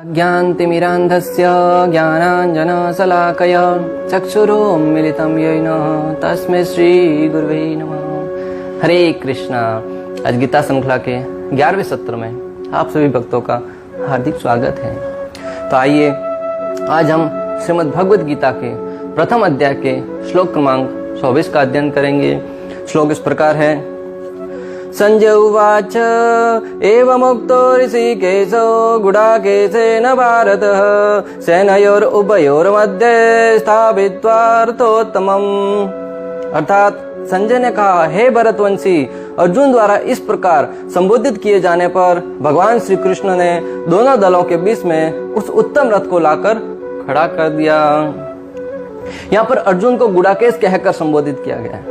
ज्ञानतिमिरान्धस्य ज्ञानाञ्जनशलाकया चक्षुरुन्मीलितं येन तस्मै श्रीगुरुवे नमः। हरे कृष्णा। आज गीता श्रृंखला के 11वें सत्र में आप सभी भक्तों का हार्दिक स्वागत है। तो आइए आज हम श्रीमद् भगवद गीता के प्रथम अध्याय के श्लोक क्रमांक 24 का अध्ययन करेंगे। श्लोक इस प्रकार है। संजय उवाच एवमुक्तो ऋषिकेशो गुडाकेशेन भारतः सेनयोरुभयोर्मध्ये स्थापित्वार्थोत्तमम्। अर्थात संजय ने कहा, हे भरतवंशी, अर्जुन द्वारा इस प्रकार संबोधित किए जाने पर भगवान श्री कृष्ण ने दोनों दलों के बीच में उस उत्तम रथ को लाकर खड़ा कर दिया। यहाँ पर अर्जुन को गुडाकेश कहकर संबोधित किया गया है।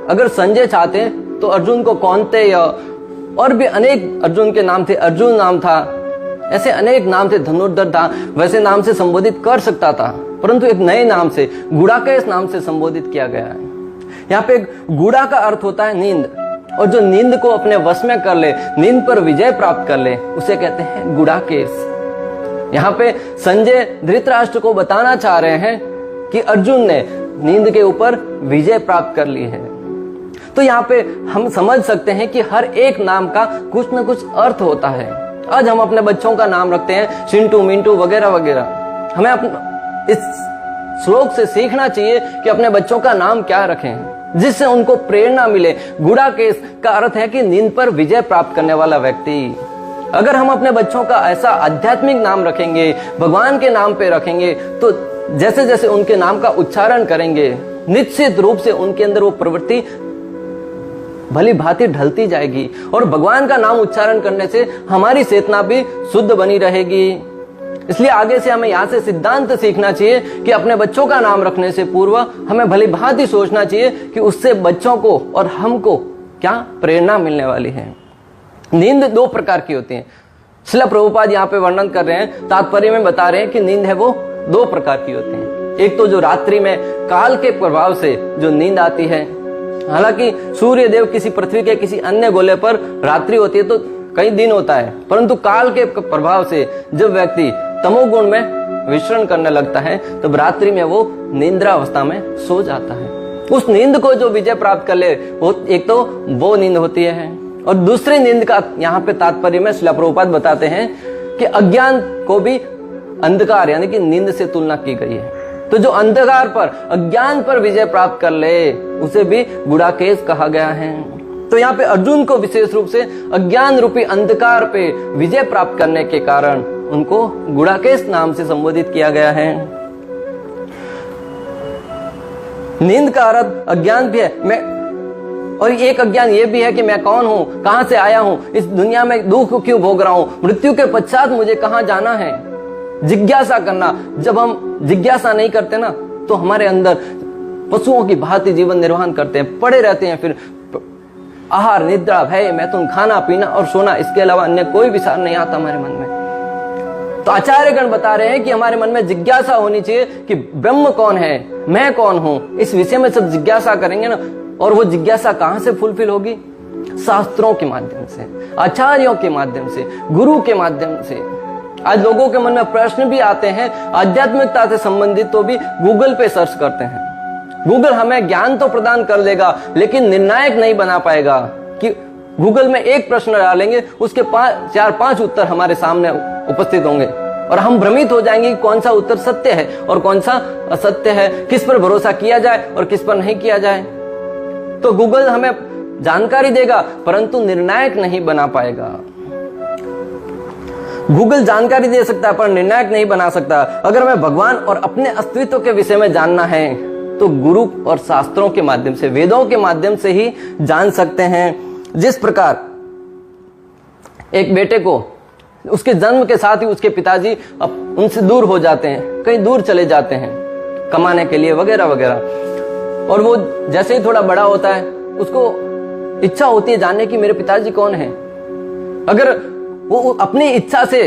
अगर संजय चाहते तो अर्जुन को कौनते या और भी अनेक अर्जुन के नाम थे, अर्जुन नाम था, ऐसे अनेक नाम थे, धनुर्धर था, वैसे नाम से संबोधित कर सकता था, परंतु एक नए नाम से गुडाकेश नाम से संबोधित किया गया है। यहाँ पे गुड़ा का अर्थ होता है नींद, और जो नींद को अपने वश में कर ले, नींद पर विजय प्राप्त कर ले, उसे कहते हैं गुडाकेश। यहाँ पे संजय धृतराष्ट्र को बताना चाह रहे हैं कि अर्जुन ने नींद के ऊपर विजय प्राप्त कर ली है। तो यहाँ पे हम समझ सकते हैं कि हर एक नाम का कुछ न कुछ अर्थ होता है। आज हम अपने बच्चों का नाम रखते हैं चिंटू, मिंटू वगैरह वगैरह। हमें इस श्लोक से सीखना चाहिए कि अपने बच्चों का नाम क्या रखें, जिससे उनको प्रेरणा मिले। गुडाकेश का अर्थ है कि नींद पर विजय प्राप्त करने वाला व्यक्ति। अगर हम अपने बच्चों का ऐसा आध्यात्मिक नाम रखेंगे, भगवान के नाम पे रखेंगे, तो जैसे जैसे उनके नाम का उच्चारण करेंगे, निश्चित रूप से उनके अंदर वो प्रवृत्ति भली भांति ढलती जाएगी, और भगवान का नाम उच्चारण करने से हमारी चेतना भी शुद्ध बनी रहेगी। इसलिए आगे से हमें यहाँ से सिद्धांत सीखना चाहिए कि अपने बच्चों का नाम रखने से पूर्व हमें भली भांति सोचना चाहिए कि उससे बच्चों को और हमको क्या प्रेरणा मिलने वाली है। नींद दो प्रकार की होती है। श्रील प्रभुपाद यहाँ पे वर्णन कर रहे हैं, तात्पर्य में बता रहे हैं कि नींद है वो दो प्रकार की होती है। एक तो जो रात्रि में काल के प्रभाव से जो नींद आती है, हालांकि सूर्य देव किसी पृथ्वी के किसी अन्य गोले पर रात्रि होती है तो कई दिन होता है, परंतु काल के प्रभाव से जब व्यक्ति तमोगुण में विचरण करने लगता है तब रात्रि में वो निद्रा अवस्था में सो जाता है। उस नींद को जो विजय प्राप्त कर ले, वो एक तो वो नींद होती है, और दूसरी नींद का यहाँ पे तात्पर्य में श्रील प्रभुपाद बताते हैं कि अज्ञान को भी अंधकार यानी कि नींद से तुलना की गई है। तो जो अंधकार पर, अज्ञान पर विजय प्राप्त कर ले, उसे भी गुडाकेश कहा गया है। तो यहाँ पे अर्जुन को विशेष रूप से अज्ञान रूपी अंधकार पे विजय प्राप्त करने के कारण उनको गुडाकेश नाम से संबोधित किया गया है। नींद का अर्थ अज्ञान भी है, और एक अज्ञान ये भी है कि मैं कौन हूं, कहां से आया हूं, इस दुनिया में दुख क्यों भोग रहा हूं, मृत्यु के पश्चात मुझे कहां जाना है। जिज्ञासा करना, जब हम जिज्ञासा नहीं करते ना, तो हमारे अंदर पशुओं की भांति जीवन निर्वाह करते हैं, पड़े रहते हैं, फिर आहार, निद्रा, भय, मैथुन, खाना पीना और सोना, इसके अलावा अन्य कोई विचार नहीं आता हमारे मन में। तो आचार्यगण बता रहे हैं कि हमारे मन में जिज्ञासा होनी चाहिए कि ब्रह्म कौन है, मैं कौन हूं, इस विषय में सब जिज्ञासा करेंगे ना, और वो जिज्ञासा कहां से फुलफिल होगी? शास्त्रों के माध्यम से, आचार्यों के माध्यम से, गुरु के माध्यम से। आज लोगों के मन में प्रश्न भी आते हैं आध्यात्मिकता से संबंधित, तो भी गूगल पे सर्च करते हैं। गूगल हमें ज्ञान तो प्रदान कर देगा, लेकिन निर्णायक नहीं बना पाएगा। कि गूगल में एक प्रश्न डालेंगे, उसके 4-5 उत्तर हमारे सामने उपस्थित होंगे, और हम भ्रमित हो जाएंगे कि कौन सा उत्तर सत्य है और कौन सा असत्य है, किस पर भरोसा किया जाए और किस पर नहीं किया जाए। तो गूगल हमें जानकारी देगा, परंतु निर्णायक नहीं बना पाएगा। गूगल जानकारी दे सकता है पर निर्णायक नहीं बना सकता। अगर हमें भगवान और अपने अस्तित्व के विषय में जानना है तो गुरु और शास्त्रों के माध्यम से, वेदों के माध्यम से ही जान सकते हैं। जिस प्रकार एक बेटे को उसके जन्म के साथ ही उसके पिताजी उनसे दूर हो जाते हैं, कहीं दूर चले जाते हैं कमाने के लिए वगैरह वगैरह, और वो जैसे ही थोड़ा बड़ा होता है उसको इच्छा होती है जानने की मेरे पिताजी कौन है। अगर वो अपनी इच्छा से,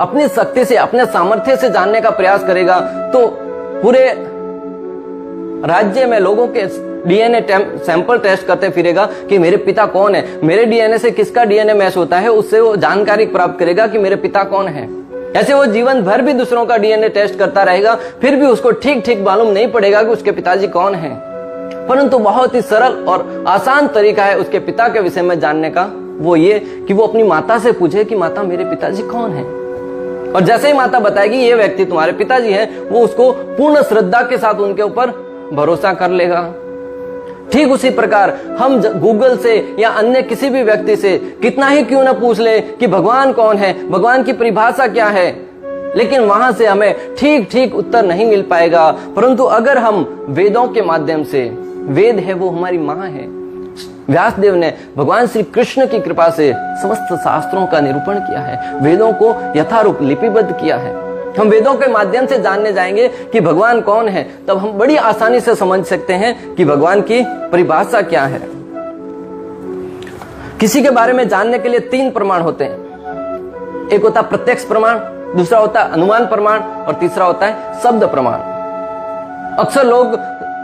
अपनी शक्ति से, अपने सामर्थ्य से जानने का प्रयास करेगा तो पूरे राज्य में लोगों के डीएनए सैंपल टेस्ट करते फिरेगा कि मेरे पिता कौन है, मेरे डीएनए से किसका डीएनए मैच होता है, उससे वो जानकारी प्राप्त करेगा कि मेरे पिता कौन है। ऐसे वो जीवन भर भी दूसरों का डीएनए टेस्ट करता रहेगा, फिर भी उसको ठीक ठीक मालूम नहीं पड़ेगा कि उसके पिताजी कौन है। परंतु बहुत ही सरल और आसान तरीका है उसके पिता के विषय में जानने का, वो ये कि वो अपनी माता से पूछे कि माता मेरे पिताजी कौन है। और जैसे ही माता बताएगी ये व्यक्ति तुम्हारे पिताजी हैं, वो उसको पूर्ण श्रद्धा के साथ उनके ऊपर भरोसा कर लेगा। ठीक उसी प्रकार हम गूगल से या अन्य किसी भी व्यक्ति से कितना ही क्यों ना पूछ ले कि भगवान कौन है, भगवान की परिभाषा क्या है, लेकिन वहां से हमें ठीक ठीक उत्तर नहीं मिल पाएगा। परंतु अगर हम वेदों के माध्यम से, वेद है वो हमारी मां है, व्यासदेव ने भगवान श्री कृष्ण की कृपा से समस्त शास्त्रों का निरूपण किया है, वेदों को यथारूप लिपिबद्ध किया है। हम वेदों के माध्यम से जानने जाएंगे कि भगवान कौन है, तब हम बड़ी आसानी से समझ सकते हैं कि भगवान की परिभाषा क्या है। किसी के बारे में जानने के लिए 3 प्रमाण होते हैं। एक होता प्रत्यक्ष प्रमाण, दूसरा होता है अनुमान प्रमाण और तीसरा होता है शब्द प्रमाण। अक्सर लोग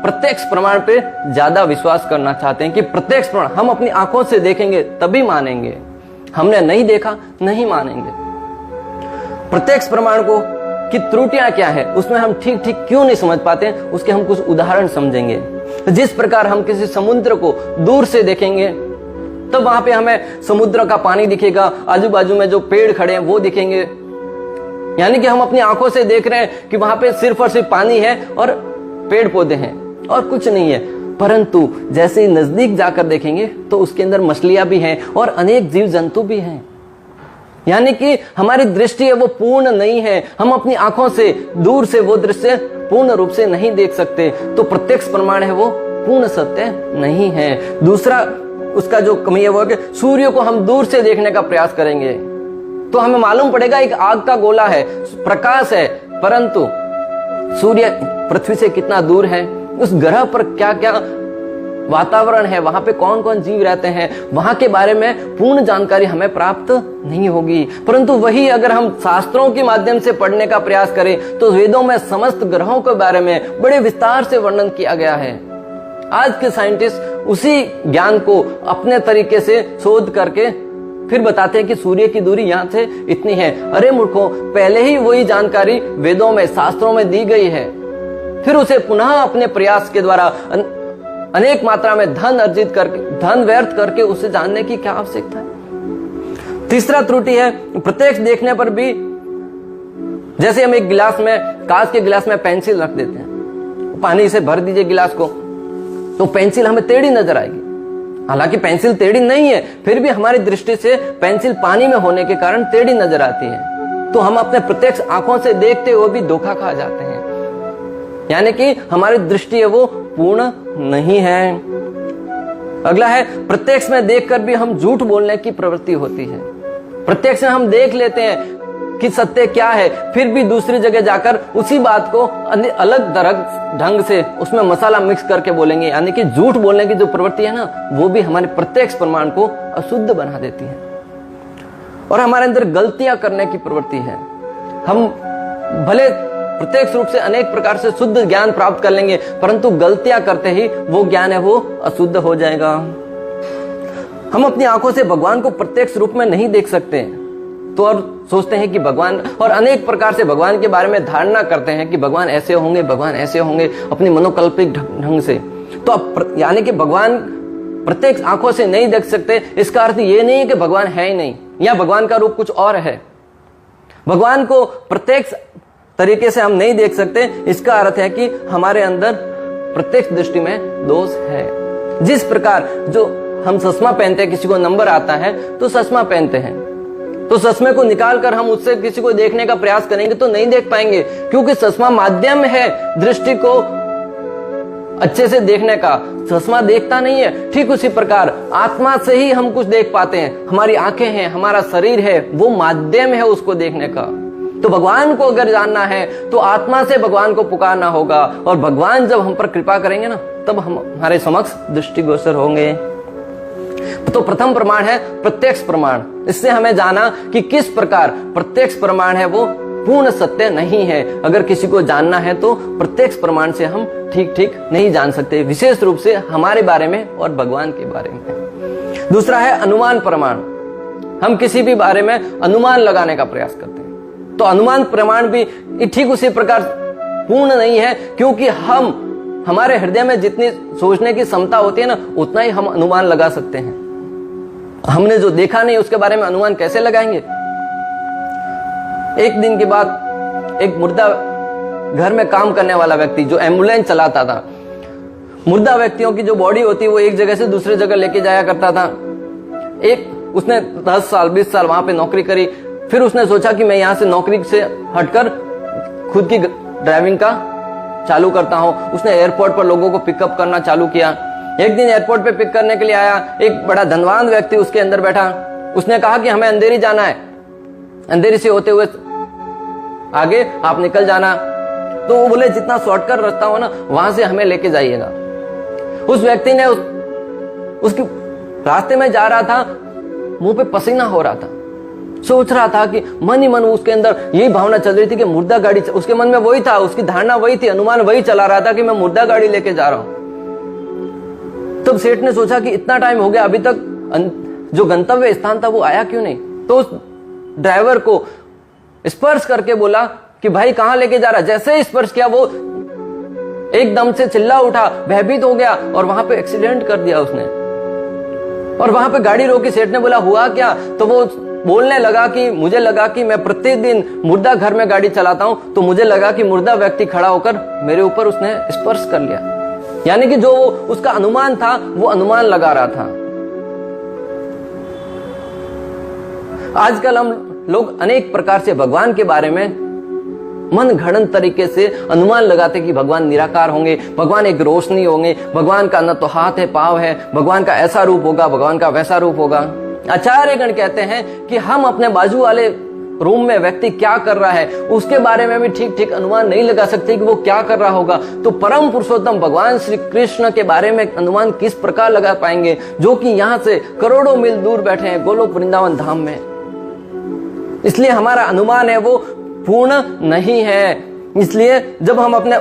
प्रत्यक्ष प्रमाण पे ज्यादा विश्वास करना चाहते हैं कि प्रत्यक्ष प्रमाण हम अपनी आंखों से देखेंगे तभी मानेंगे, हमने नहीं देखा नहीं मानेंगे। प्रत्यक्ष प्रमाण को की त्रुटियां क्या है, उसमें हम ठीक ठीक क्यों नहीं समझ पाते, उसके हम कुछ उदाहरण समझेंगे। जिस प्रकार हम किसी समुद्र को दूर से देखेंगे तब वहां पे हमें समुद्र का पानी दिखेगा, आजू बाजू में जो पेड़ खड़े हैं वो दिखेंगे, यानी कि हम अपनी आंखों से देख रहे हैं कि वहां पे सिर्फ और सिर्फ पानी है और पेड़ पौधे हैं और कुछ नहीं है। परंतु जैसे ही नजदीक जाकर देखेंगे तो उसके अंदर मछलियां भी हैं और अनेक जीव जंतु भी हैं, यानी कि हमारी दृष्टि है वो पूर्ण नहीं है, हम अपनी आंखों से दूर से वो दृश्य पूर्ण रूप से नहीं देख सकते। तो प्रत्यक्ष प्रमाण है वो पूर्ण सत्य नहीं है। दूसरा उसका जो कमी है वो है कि सूर्य को हम दूर से देखने का प्रयास करेंगे तो हमें मालूम पड़ेगा एक आग का गोला है, प्रकाश है, परंतु सूर्य पृथ्वी से कितना दूर है, उस ग्रह पर क्या क्या वातावरण है, वहां पे कौन कौन जीव रहते हैं, वहां के बारे में पूर्ण जानकारी हमें प्राप्त नहीं होगी। परंतु वही अगर हम शास्त्रों के माध्यम से पढ़ने का प्रयास करें तो वेदों में समस्त ग्रहों के बारे में बड़े विस्तार से वर्णन किया गया है। आज के साइंटिस्ट उसी ज्ञान को अपने तरीके से शोध करके फिर बताते हैं कि सूर्य की दूरी यहां से इतनी है। अरे मूर्खों, पहले ही वही जानकारी वेदों में शास्त्रों में दी गई है, फिर उसे पुनः अपने प्रयास के द्वारा अनेक मात्रा में धन अर्जित करके, धन व्यर्थ करके उसे जानने की क्या आवश्यकता है। तीसरा त्रुटि है प्रत्यक्ष देखने पर भी, जैसे हम एक गिलास में, कांच के गिलास में पेंसिल रख देते हैं, पानी से भर दीजिए गिलास को तो पेंसिल हमें टेढ़ी नजर आएगी। हालांकि पेंसिल टेढ़ी नहीं है, फिर भी हमारी दृष्टि से पेंसिल पानी में होने के कारण टेढ़ी नजर आती है। तो हम अपने प्रत्यक्ष आंखों से देखते हुए भी धोखा खा जाते हैं, यानी कि हमारी दृष्टि है वो पूर्ण नहीं है। अगला है प्रत्यक्ष में देखकर भी हम झूठ बोलने की प्रवृत्ति होती है। प्रत्यक्ष में हम देख लेते हैं कि सत्य क्या है, फिर भी दूसरी जगह जाकर उसी बात को अलग ढंग से उसमें मसाला मिक्स करके बोलेंगे, यानी कि झूठ बोलने की जो प्रवृत्ति है ना, वो भी हमारे प्रत्यक्ष प्रमाण को अशुद्ध बना देती है। और हमारे अंदर गलतियां करने की प्रवृत्ति है। हम भले प्रत्यक्ष रूप से अनेक प्रकार से शुद्ध ज्ञान प्राप्त कर लेंगे, परंतु गलतियां करते ही वो ज्ञान है वो अशुद्ध हो जाएगा। हम अपनी आंखों से भगवान को प्रत्यक्ष रूप में नहीं देख सकते, तो और सोचते हैं कि भगवान, और अनेक प्रकार से भगवान के बारे में धारणा करते हैं कि भगवान ऐसे होंगे, भगवान ऐसे होंगे, अपनी मनोकल्पित ढंग से। तो अब यानी कि भगवान प्रत्यक्ष आंखों से नहीं देख सकते, इसका अर्थ ये नहीं है कि भगवान है ही नहीं या भगवान का रूप कुछ और है। भगवान को प्रत्यक्ष तरीके से हम नहीं देख सकते, इसका अर्थ है कि हमारे अंदर प्रत्यक्ष दृष्टि में दोष है। जिस प्रकार जो हम चश्मा पहनते हैं, किसी को नंबर आता है तो चश्मा पहनते हैं, तो चश्मे को निकालकर हम उससे किसी को देखने का प्रयास करेंगे तो नहीं देख पाएंगे, क्योंकि चश्मा माध्यम है दृष्टि को अच्छे से देखने का, चश्मा देखता नहीं है। ठीक उसी प्रकार आत्मा से ही हम कुछ देख पाते हैं, हमारी आंखें हैं, हमारा शरीर है, वो माध्यम है उसको देखने का। तो भगवान को अगर जानना है तो आत्मा से भगवान को पुकारना होगा, और भगवान जब हम पर कृपा करेंगे ना, तब हम हमारे समक्ष दृष्टिगोचर होंगे। तो प्रथम प्रमाण है प्रत्यक्ष प्रमाण। इससे हमें जाना कि किस प्रकार प्रत्यक्ष प्रमाण है वो पूर्ण सत्य नहीं है। अगर किसी को जानना है तो प्रत्यक्ष प्रमाण से हम ठीक ठीक नहीं जान सकते, विशेष रूप से हमारे बारे में और भगवान के बारे में। दूसरा है अनुमान प्रमाण। हम किसी भी बारे में अनुमान लगाने का प्रयास करते हैं, तो अनुमान प्रमाण भी ठीक उसी प्रकार पूर्ण नहीं है, क्योंकि हमारे हृदय में जितनी सोचने की क्षमता होती है ना, उतना ही हम अनुमान लगा सकते हैं। हमने जो देखा नहीं उसके बारे में अनुमान कैसे लगाएंगे। एक दिन के बाद एक मुर्दा घर में काम करने वाला व्यक्ति जो एम्बुलेंस चलाता था, मुर्दा व्यक्तियों की जो बॉडी होती है वो एक जगह से दूसरे जगह लेके जाया करता था। उसने 10 साल 20 साल वहां पे नौकरी करी, फिर उसने सोचा कि मैं यहां से नौकरी से हटकर खुद की ड्राइविंग का चालू करता हूं। उसने एयरपोर्ट पर लोगों को पिकअप करना चालू किया। एक दिन एयरपोर्ट पे पिक करने के लिए आया एक बड़ा धनवान व्यक्ति उसके अंदर बैठा। उसने कहा कि हमें अंधेरी जाना है, अंधेरी से होते हुए आगे आप निकल जाना। तो वो बोले जितना शॉर्टकट रास्ता हो ना वहां से हमें लेके जाइएगा। उस व्यक्ति ने उसकी रास्ते में जा रहा था, मुंह पे पसीना हो रहा था, सोच रहा था कि मन ही मन उसके अंदर यही भावना चल रही थी कि मुर्दा गाड़ी, उसके मन में वही था, उसकी धारणा वही थी, अनुमान वही चला रहा था कि मैं मुर्दा गाड़ी लेके जा रहा हूं। तब सेठ ने सोचा कि इतना टाइम हो गया, अभी तक जो गंतव्य स्थान था वो आया क्यों नहीं। तो उस ड्राइवर को स्पर्श करके बोला कि भाई कहां लेके जा रहा है। जैसे ही स्पर्श किया वो एकदम से चिल्ला उठा, भयभीत हो गया और वहां पे एक्सीडेंट कर दिया उसने। और वहां पे गाड़ी रोकी। सेठ ने बोला हुआ क्या, तो वो बोलने लगा कि मुझे लगा कि मैं प्रतिदिन मुर्दा घर में गाड़ी चलाता हूं, तो मुझे लगा कि मुर्दा व्यक्ति खड़ा होकर मेरे ऊपर उसने स्पर्श कर लिया। यानी कि जो उसका अनुमान था वो अनुमान लगा रहा था। आजकल हम लोग अनेक प्रकार से भगवान के बारे में मन घड़ंत तरीके से अनुमान लगाते कि भगवान निराकार होंगे, भगवान एक रोशनी होंगे, भगवान का न तो हाथ है पांव है, भगवान का ऐसा रूप होगा, भगवान का वैसा रूप होगा। आचार्यगण कहते हैं कि हम अपने बाजू वाले रूम में व्यक्ति क्या कर रहा है उसके बारे में भी ठीक ठीक अनुमान नहीं लगा सकते कि वो क्या कर रहा होगा। तो परम पुरुषोत्तम भगवान श्री कृष्ण के बारे में अनुमान किस प्रकार लगा पाएंगे, जो कि यहां से करोड़ों मील दूर बैठे हैं गोलोक वृंदावन धाम में। इसलिए हमारा अनुमान है वो पूर्ण नहीं है। इसलिए जब हम अपने,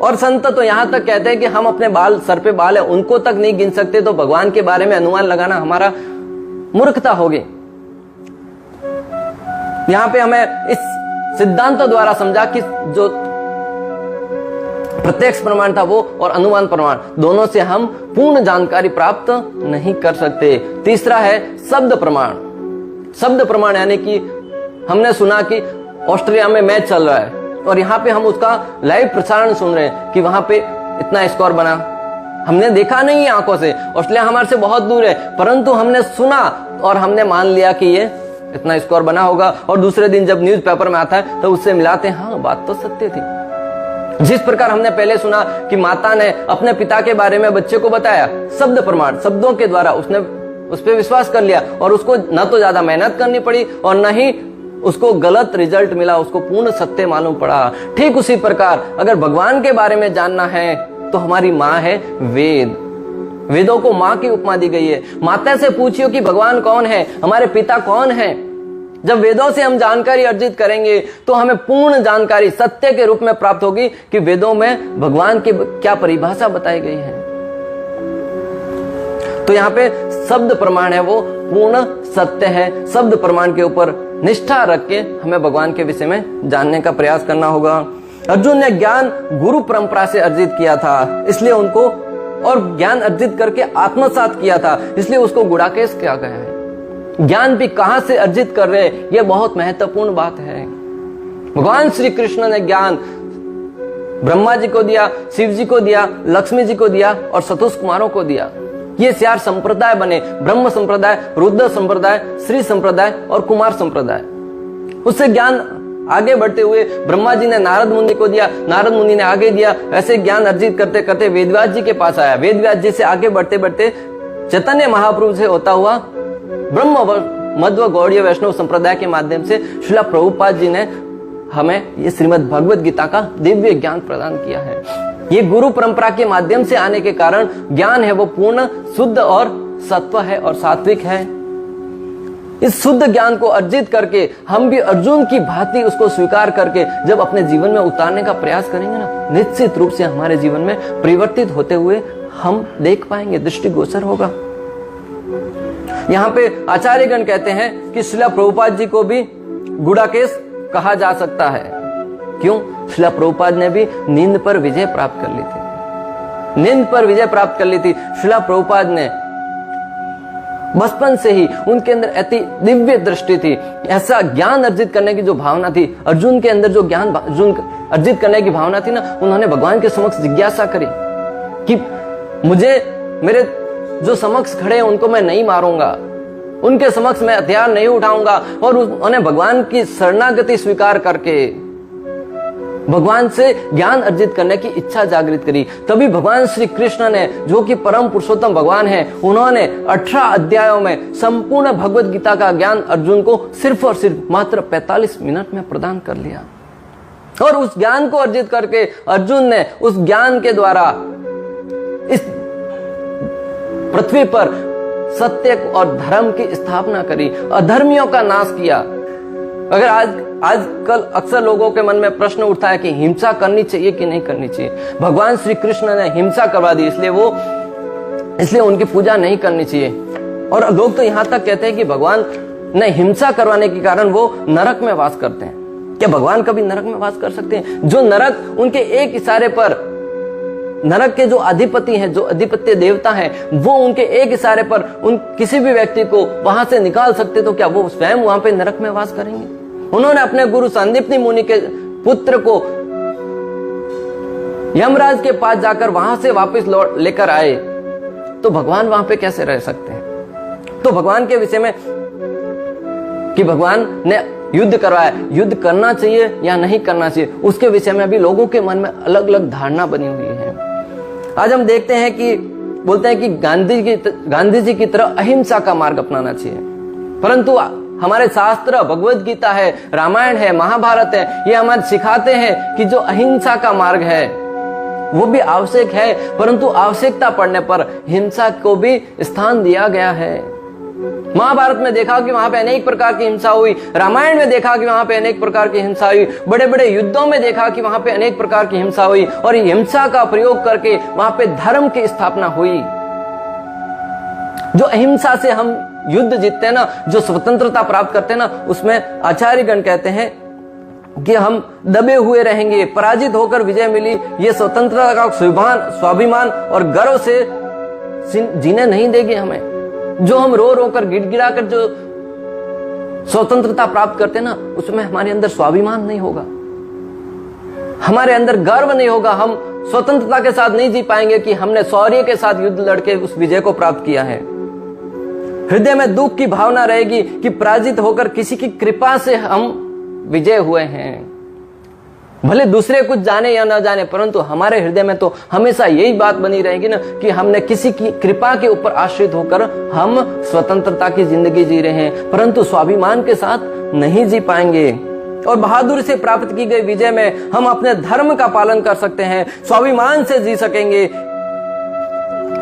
और संत तो यहां तक कहते हैं कि हम अपने बाल, सर पे बाल है उनको तक नहीं गिन सकते, तो भगवान के बारे में अनुमान लगाना हमारा मूर्खता होगी। यहां पे हमें इस सिद्धांत द्वारा समझा कि जो प्रत्यक्ष प्रमाण था वो और अनुमान प्रमाण दोनों से हम पूर्ण जानकारी प्राप्त नहीं कर सकते। तीसरा है शब्द प्रमाण। शब्द प्रमाण यानी कि हमने सुना कि ऑस्ट्रेलिया में मैच चल रहा है और यहाँ पे हम उसका लाइव प्रसारण सुन रहे हैं कि वहां पे इतना स्कोर बना। हमने देखा नहीं है आंखों से, ऑस्ट्रेलिया हमारे से बहुत दूर है, परंतु हमने सुना और हमने मान लिया कि ये इतना स्कोर बना होगा। और दूसरे दिन जब न्यूज़पेपर में आता है तो उससे मिलाते हैं, हाँ बात तो सत्य थी। जिस प्रकार हमने पहले सुना कि माता ने अपने पिता के बारे में बच्चे को बताया, शब्द प्रमाण, शब्दों के द्वारा उसने उस पर विश्वास कर लिया और उसको न तो ज्यादा मेहनत करनी पड़ी और न ही उसको गलत रिजल्ट मिला, उसको पूर्ण सत्य मालूम पड़ा। ठीक उसी प्रकार अगर भगवान के बारे में जानना है तो हमारी माँ है वेद। वेदों को माँ की उपमा दी गई है। माता से पूछियो कि भगवान कौन है, हमारे पिता कौन है। जब वेदों से हम जानकारी अर्जित करेंगे तो हमें पूर्ण जानकारी सत्य के रूप में प्राप्त होगी कि वेदों में भगवान की क्या परिभाषा बताई गई है। तो यहाँ पे शब्द प्रमाण है वो पूर्ण सत्य है। शब्द प्रमाण के ऊपर निष्ठा रख के हमें भगवान के विषय में जानने का प्रयास करना होगा। अर्जुन ने ज्ञान गुरु परंपरा से अर्जित किया था, इसलिए उनको, और ज्ञान अर्जित करके आत्मसात किया था, इसलिए उसको गुड़ाकेश किया गया है। ज्ञान भी कहां से अर्जित कर रहे हैं, यह बहुत महत्वपूर्ण बात है। भगवान श्री कृष्ण ने ज्ञान ब्रह्मा जी को दिया, शिव जी को दिया, लक्ष्मी जी को दिया और सतुष कुमारों को दिया। ये 4 संप्रदाय बने, ब्रह्म संप्रदाय, रुद्र संप्रदाय, श्री संप्रदाय और कुमार संप्रदाय। उससे ज्ञान आगे बढ़ते हुए ब्रह्मा जी ने नारद मुनि को दिया, नारद मुनि ने आगे दिया, ऐसे ज्ञान अर्जित करते करते वेदव्यास जी के पास आया। वेदव्यास जी से आगे बढ़ते बढ़ते चैतन्य महाप्रभु से होता हुआ ब्रह्म मध्व गौड़ीय वैष्णव संप्रदाय के माध्यम से श्रील प्रभुपाद जी ने हमें ये श्रीमद् भगवद गीता का दिव्य ज्ञान प्रदान किया है। ये गुरु परंपरा के माध्यम से आने के कारण ज्ञान है वो पूर्ण शुद्ध और सत्व है और सात्विक है। इस शुद्ध ज्ञान को अर्जित करके हम भी अर्जुन की भांति उसको स्वीकार करके जब अपने जीवन में उतारने का प्रयास करेंगे ना, निश्चित रूप से हमारे जीवन में परिवर्तित होते हुए हम देख पाएंगे, दृष्टिगोचर होगा। यहां पे आचार्यगण कहते हैं कि श्रील प्रभुपाद जी को भी गुड़ाकेश कहा जा सकता है। क्यों? श्रील प्रभुपाद ने भी नींद पर विजय प्राप्त कर ली थी, नींद पर विजय प्राप्त कर ली थी। श्रील प्रभुपाद ने बचपन से ही उनके अंदर ऐसी दिव्य दृष्टि थी, ऐसा ज्ञान अर्जित करने की जो भावना थी, अर्जुन के अंदर जो ज्ञान अर्जुन अर्जित करने की भावना थी ना, उन्होंने भगवान के समक्ष जिज्ञासा करी कि मुझे मेरे जो समक्ष खड़े हैं उनको मैं नहीं मारूंगा, उनके समक्ष मैं हथियार नहीं उठाऊंगा। और उन्हें भगवान की शरणागति स्वीकार करके भगवान से ज्ञान अर्जित करने की इच्छा जागृत करी। तभी भगवान श्री कृष्ण ने, जो कि परम पुरुषोत्तम भगवान है, उन्होंने 18 अध्यायों में संपूर्ण भगवत गीता का ज्ञान अर्जुन को सिर्फ और सिर्फ मात्र 45 मिनट में प्रदान कर लिया। और उस ज्ञान को अर्जित करके अर्जुन ने उस ज्ञान के द्वारा इस पृथ्वी पर सत्य और धर्म की स्थापना करी, अधर्मियों का नाश किया। अगर आजकल अक्सर लोगों के मन में प्रश्न उठता है कि हिंसा करनी चाहिए कि नहीं करनी चाहिए, भगवान श्री कृष्ण ने हिंसा करवा दी, इसलिए उनकी पूजा नहीं करनी चाहिए। और लोग तो यहां तक कहते हैं कि भगवान ने हिंसा करवाने के कारण वो नरक में वास करते हैं। क्या भगवान कभी नरक में वास कर सकते हैं? जो नरक उनके एक इशारे पर, नरक के जो अधिपति हैं, जो अधिपत्य देवता हैं, वो उनके एक इशारे पर उन किसी भी व्यक्ति को वहां से निकाल सकते, तो क्या वो स्वयं वहां पे नरक में वास करेंगे? उन्होंने अपने गुरु संदीपनी मुनि के पुत्र को यमराज के पास जाकर वहां से वापस लेकर आए, तो भगवान वहां पे कैसे रह सकते हैं? तो भगवान के विषय में कि भगवान ने युद्ध करवाया, युद्ध करना चाहिए या नहीं करना चाहिए, उसके विषय में अभी लोगों के मन में अलग अलग धारणा बनी हुई है। आज हम देखते हैं कि बोलते हैं कि गांधी जी की तरह अहिंसा का मार्ग अपनाना चाहिए, परंतु हमारे शास्त्र, भगवत गीता है, रामायण है, महाभारत है, ये हमें सिखाते हैं कि जो अहिंसा का मार्ग है वो भी आवश्यक है, परंतु आवश्यकता पड़ने पर हिंसा को भी स्थान दिया गया है। महाभारत में देखा कि वहां पे अनेक प्रकार की हिंसा हुई, रामायण में देखा कि वहां पे अनेक प्रकार की हिंसा हुई, बड़े बड़े युद्धों में देखा कि वहां पे अनेक प्रकार की हिंसा हुई, और हिंसा का प्रयोग करके वहां पे धर्म की स्थापना हुई। जो अहिंसा से हम युद्ध जीतते हैं ना, जो स्वतंत्रता प्राप्त करते हैं ना, उसमें आचार्यगण कहते हैं कि हम दबे हुए रहेंगे, पराजित होकर विजय मिली, ये स्वतंत्रता का स्वाभिमान और गर्व से जीने नहीं देगी हमें। जो हम रो रो कर गिड़गिड़ा कर जो स्वतंत्रता प्राप्त करते हैं ना, उसमें हमारे अंदर स्वाभिमान नहीं होगा, हमारे अंदर गर्व नहीं होगा, हम स्वतंत्रता के साथ नहीं जी पाएंगे कि हमने शौर्य के साथ युद्ध लड़के उस विजय को प्राप्त किया है। हृदय में दुख की भावना रहेगी कि पराजित होकर किसी की कृपा से हम विजय हुए हैं। भले दूसरे कुछ जाने या ना जाने, परंतु हमारे हृदय में तो हमेशा यही बात बनी रहेगी ना कि हमने किसी की कृपा के ऊपर आश्रित होकर हम स्वतंत्रता की जिंदगी जी रहे हैं, परंतु स्वाभिमान के साथ नहीं जी पाएंगे। और बहादुर से प्राप्त की गई विजय में हम अपने धर्म का पालन कर सकते हैं, स्वाभिमान से जी सकेंगे,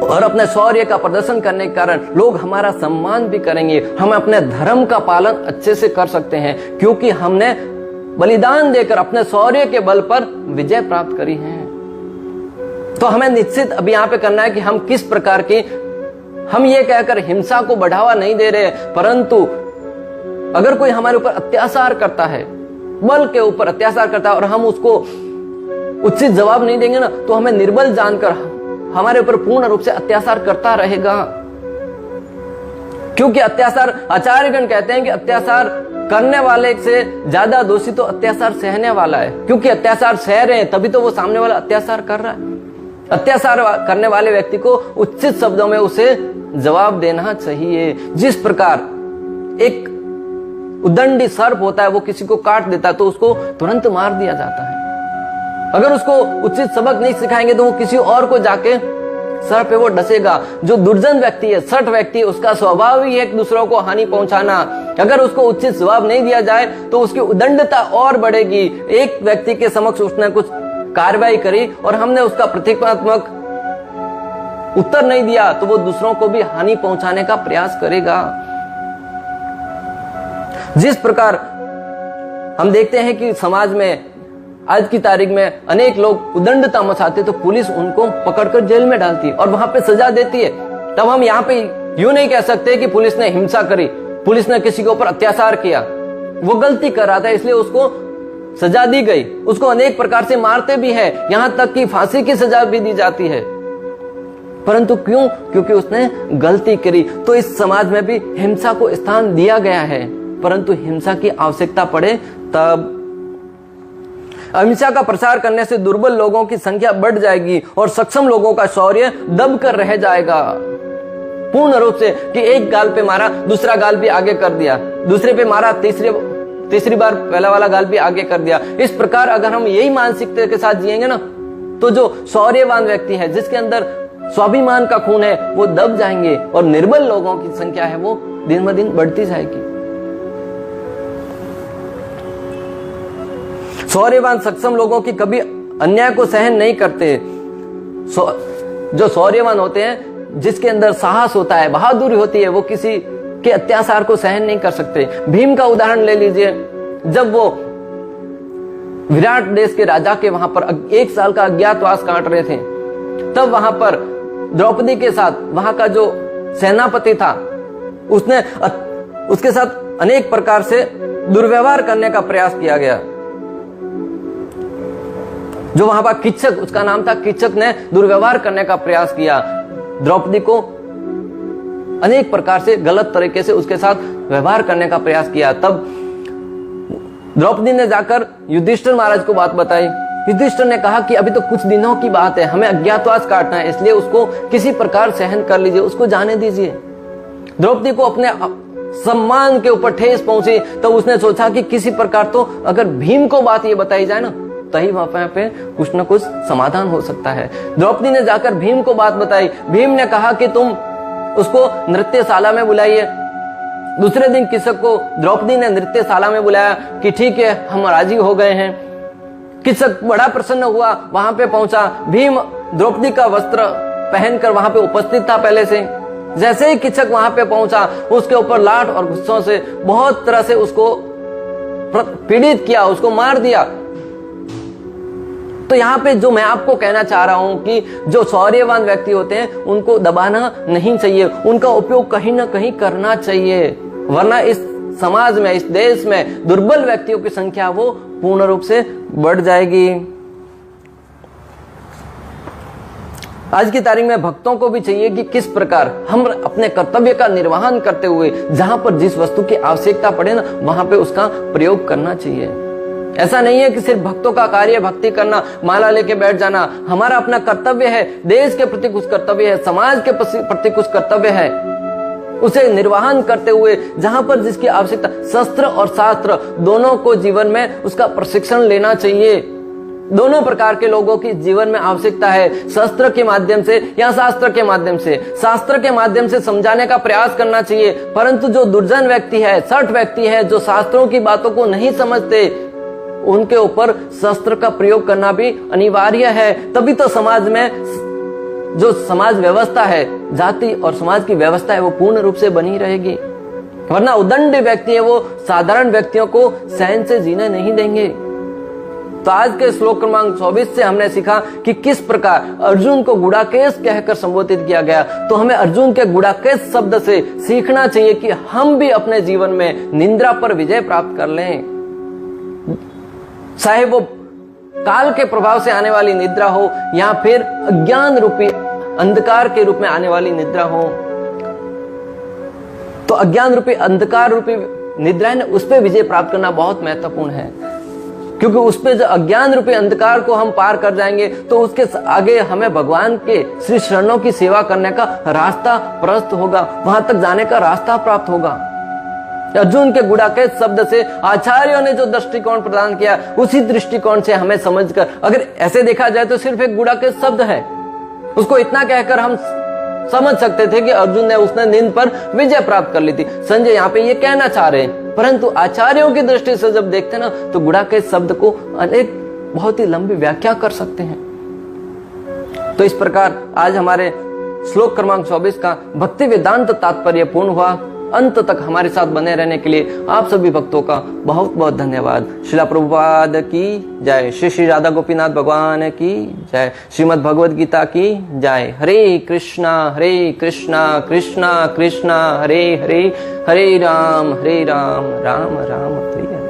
और अपने शौर्य का प्रदर्शन करने के कारण लोग हमारा सम्मान भी करेंगे। हम अपने धर्म का पालन अच्छे से कर सकते हैं, क्योंकि हमने बलिदान देकर अपने शौर्य के बल पर विजय प्राप्त करी है। तो हमें निश्चित अभी यहां पे करना है कि हम किस प्रकार की, हम ये कहकर हिंसा को बढ़ावा नहीं दे रहे, परंतु अगर कोई हमारे ऊपर अत्याचार करता है, बल के ऊपर अत्याचार करता है, और हम उसको उचित जवाब नहीं देंगे ना, तो हमें निर्बल जानकर हमारे ऊपर पूर्ण रूप से अत्याचार करता रहेगा। क्योंकि अत्याचार, आचार्यगण कहते हैं कि अत्याचार करने वाले से ज्यादा दोषी तो अत्याचार सहने वाला है, क्योंकि अत्याचार सह रहे हैं तभी तो वो सामने वाला अत्याचार कर रहा है। अत्याचार करने वाले व्यक्ति को उचित शब्दों में उसे जवाब देना चाहिए। जिस प्रकार एक उदंडी सर्प होता है, वो किसी को काट देता है तो उसको तुरंत मार दिया जाता है। अगर उसको उचित सबक नहीं सिखाएंगे तो वो किसी और को जाके सर पे वो डसेगा। जो दुर्जन व्यक्ति है, सठ व्यक्ति है, उसका स्वभाव ही है दूसरों को हानि पहुंचाना। अगर उसको उचित जवाब नहीं दिया जाए तो उसकी उदंडता और बढ़ेगी। एक व्यक्ति के समक्ष उसने कुछ कार्रवाई करी और हमने उसका प्रतिक्रियात्मक उत्तर नहीं दिया तो वो दूसरों को भी हानि पहुंचाने का प्रयास करेगा। जिस प्रकार हम देखते हैं कि समाज में आज की तारीख में अनेक लोग उदंडता मचाते तो पुलिस उनको पकड़कर जेल में डालती है और वहां पे सजा देती है, तब हम यहाँ पे यूं नहीं कह सकते कि पुलिस ने हिंसा करी, पुलिस ने किसी के ऊपर अत्याचार किया। वो गलती कर रहा था इसलिए उसको सजा दी गई। उसको अनेक प्रकार से मारते भी है, यहां तक कि फांसी की सजा भी दी जाती है। परंतु क्यों? क्योंकि उसने गलती करी। तो इस समाज में भी हिंसा को स्थान दिया गया है, परंतु हिंसा की आवश्यकता पड़े तब। अहिंसा का प्रसार करने से दुर्बल लोगों की संख्या बढ़ जाएगी और सक्षम लोगों का शौर्य दब कर रह जाएगा पूर्ण रूप से, कि एक गाल पे मारा दूसरा गाल भी आगे कर दिया, दूसरे पे मारा तीसरी बार पहला वाला गाल भी आगे कर दिया। इस प्रकार अगर हम यही मानसिकता के साथ जिएंगे ना, तो जो शौर्यवान व्यक्ति है, जिसके अंदर स्वाभिमान का खून है, वो दब जाएंगे और निर्बल लोगों की संख्या है वो दिन ब दिन बढ़ती जाएगी। शौर्यवान सक्षम लोगों की कभी अन्याय को सहन नहीं करते। जो शौर्यवान होते हैं, जिसके अंदर साहस होता है, बहादुरी होती है, वो किसी के अत्याचार को सहन नहीं कर सकते। भीम का उदाहरण ले लीजिए, जब वो विराट देश के राजा के वहां पर 1 साल का अज्ञातवास काट रहे थे, तब वहां पर द्रौपदी के साथ वहां का जो सेनापति था, उसने उसके साथ अनेक प्रकार से दुर्व्यवहार करने का प्रयास किया गया। जो वहां पर किचक, उसका नाम था किचक, ने दुर्व्यवहार करने का प्रयास किया। द्रौपदी को अनेक प्रकार से गलत तरीके से उसके साथ व्यवहार करने का प्रयास किया। तब द्रौपदी ने जाकर युधिष्ठिर महाराज को बात बताई। युधिष्ठिर ने कहा कि अभी तो कुछ दिनों की बात है, हमें अज्ञातवास काटना है, इसलिए उसको किसी प्रकार सहन कर लीजिए, उसको जाने दीजिए। द्रौपदी को अपने सम्मान के ऊपर ठेस पहुंची, तो उसने सोचा कि किसी प्रकार तो अगर भीम को बात ये बताई जाए ना, तभी वहां पे कुछ न कुछ समाधान हो सकता है। द्रौपदी ने जाकर भीम को बात बताई। भीम ने कहा कि तुम उसको नृत्यशाला में बुलाइए। दूसरे दिन किचक को द्रौपदी ने नृत्यशाला में बुलाया कि ठीक है, हम राजी हो गए हैं। किचक बड़ा प्रसन्न हुआ, वहां पे पहुंचा। भीम द्रौपदी का वस्त्र पहनकर वहां पे उपस्थित था पहले से। जैसे ही किचक वहां पे पहुंचा, उसके ऊपर लाठ और गुस्सों से बहुत तरह से उसको पीड़ित किया, उसको मार दिया। तो यहाँ पे जो मैं आपको कहना चाह रहा हूं कि जो शौर्यवान व्यक्ति होते हैं, उनको दबाना नहीं चाहिए, उनका उपयोग कहीं ना कहीं करना चाहिए, वरना इस समाज में, इस देश में दुर्बल व्यक्तियों की संख्या वो पूर्ण रूप से बढ़ जाएगी। आज की तारीख में भक्तों को भी चाहिए कि किस प्रकार हम अपने कर्तव्य का निर्वहन करते हुए जहां पर जिस वस्तु की आवश्यकता पड़े ना, वहां पे उसका प्रयोग करना चाहिए। ऐसा नहीं है कि सिर्फ भक्तों का कार्य भक्ति करना, माला लेके बैठ जाना। हमारा अपना कर्तव्य है, देश के प्रति कुछ कर्तव्य है, समाज के प्रति कुछ कर्तव्य है, उसे निर्वहन करते हुए जहां पर जिसकी आवश्यकता, शस्त्र और शास्त्र दोनों को जीवन में उसका प्रशिक्षण लेना चाहिए। दोनों प्रकार के लोगों की जीवन में आवश्यकता है, शस्त्र के माध्यम से या शास्त्र के माध्यम से। शास्त्र के माध्यम से समझाने का प्रयास करना चाहिए, परंतु जो दुर्जन व्यक्ति है, सठ व्यक्ति है, जो शास्त्रों की बातों को नहीं समझते, उनके ऊपर शस्त्र का प्रयोग करना भी अनिवार्य है। तभी तो समाज में जो समाज व्यवस्था है, जाति और समाज की व्यवस्था है, वो पूर्ण रूप से बनी रहेगी। वरना उदंड व्यक्ति है, वो साधारण व्यक्तियों को सहन से जीने नहीं देंगे। तो आज के श्लोक क्रमांक 24 से हमने सीखा कि किस प्रकार अर्जुन को गुड़ाकेश कहकर संबोधित किया गया। तो हमें अर्जुन के गुड़ाकेश शब्द से सीखना चाहिए कि हम भी अपने जीवन में निंद्रा पर विजय प्राप्त कर लें, चाहे वो काल के प्रभाव से आने वाली निद्रा हो या फिर अज्ञान रूपी अंधकार के रूप में आने वाली निद्रा हो। तो अज्ञान रूपी अंधकार रूपी निद्रा है ना, उस पर विजय प्राप्त करना बहुत महत्वपूर्ण है, क्योंकि उस पे जो अज्ञान रूपी अंधकार को हम पार कर जाएंगे तो उसके आगे हमें भगवान के श्री शरणों की सेवा करने का रास्ता प्रशस्त होगा, वहां तक जाने का रास्ता प्राप्त होगा। अर्जुन के गुड़ाकेश शब्द से आचार्यों ने जो दृष्टिकोण प्रदान किया, उसी दृष्टिकोण से हमें समझकर, अगर ऐसे देखा जाए तो सिर्फ एक गुड़ाकेश शब्द है, उसको इतना कहकर हम समझ सकते थे कि अर्जुन ने उसने नींद पर विजय प्राप्त कर ली थी। संजय यहाँ पे ये कहना चाह रहे हैं, परंतु आचार्यों की दृष्टि से जब देखते ना, तो गुड़ाकेश शब्द को अनेक बहुत ही लंबी व्याख्या कर सकते हैं। तो इस प्रकार आज हमारे श्लोक क्रमांक 24 का भक्ति वेदांत तात्पर्य पूर्ण हुआ। अंत तक हमारे साथ बने रहने के लिए आप सभी भक्तों का बहुत बहुत धन्यवाद। श्रीला प्रभुपाद की जय। श्री श्री राधा गोपीनाथ भगवान की जय। श्रीमद् भगवद गीता की जय। हरे कृष्णा कृष्णा कृष्णा हरे हरे, हरे राम राम राम हरे हरे।